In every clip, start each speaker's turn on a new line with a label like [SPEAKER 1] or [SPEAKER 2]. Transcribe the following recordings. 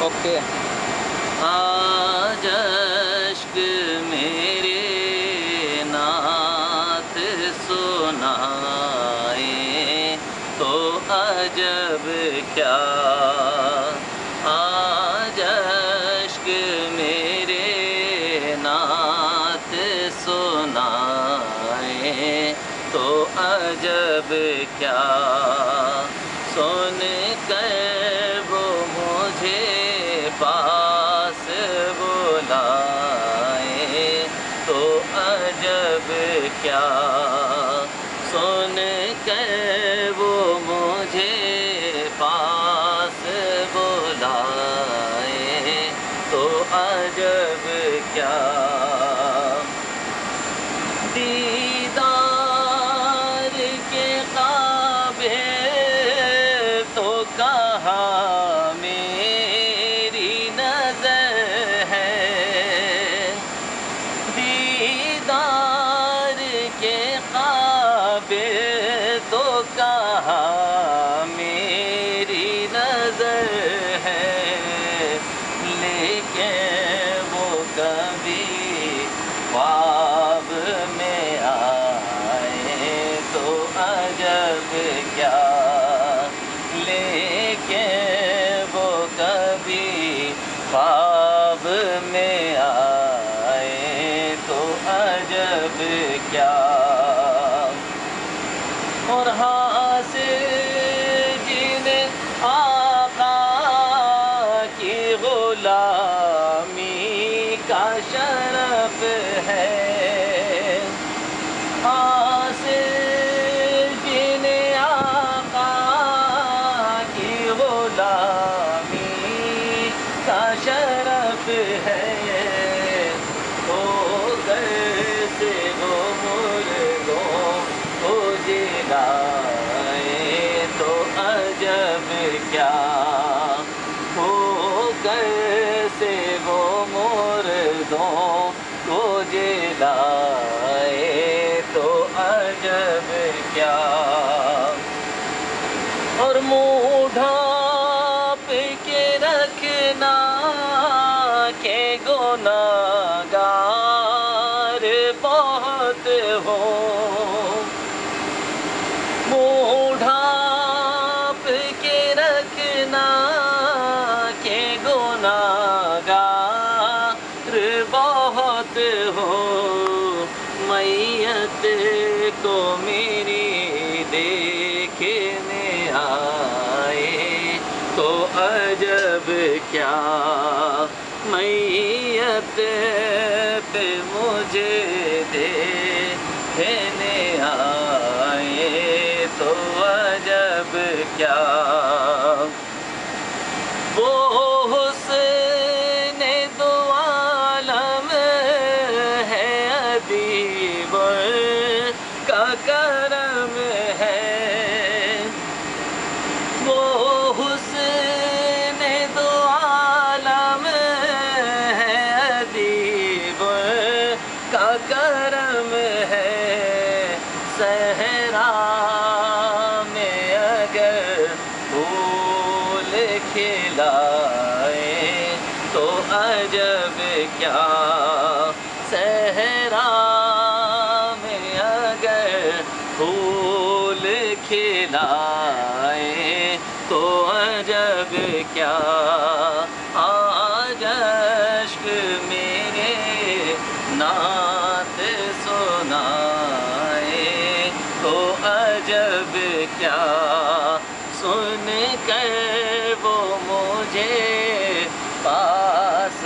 [SPEAKER 1] Okay.
[SPEAKER 2] آج اشک میرے نعت سنائے تو عجب کیا. آج اشک میرے نعت سنائے تو عجب کیا. سن کر وہ مجھے پاس بلائے تو عجب کیا. سن کر وہ مجھے پاس بلائے تو عجب کیا. دیدار کے قابل تو کہاں میری نظر ہے. دیدار کے قابل تو کہاں میری نظر ہے. لیکن وہ کبھی خواب میں آئے تو عجب کیا. لیکن وہ کبھی خواب میں آئے تو عجب کیا. اور حاصل جنہیں آقا کی غلامی کا شرف ہے. حاصل جنہیں آقا کی غلامی کا شرف ہے. ہو گئے سے وہ مردوں کو جلائے تو عجب کیا. ہو گئے سے وہ مردوں کو جلائے تو عجب کیا. اور منہ ڈھانپ کے رکھنا کہ گناہگار بہت ہو. منہ ڈھانپ کے رکھنا کہ گناہگار بہت ہو. میت کو میری دیکھنے آئے تو عجب کیا. میت پہ مجھے دیکھنے آئے تو عجب کیا. وہ حسن دو عالم ہے ادیب کا کرم ہے. وہ حسن دو عالم ہے ادیب کا کرم ہے. صحرا میں اگر پھول کھلائے تو عجب کیا. صحرا میں اگر پھول کھلائے تو عجب کیا. آج اشک میرے نعت سنائے تو عجب کیا. سن کر وہ مجھے پاس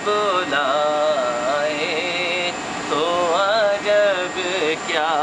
[SPEAKER 2] بلائے تو عجب کیا.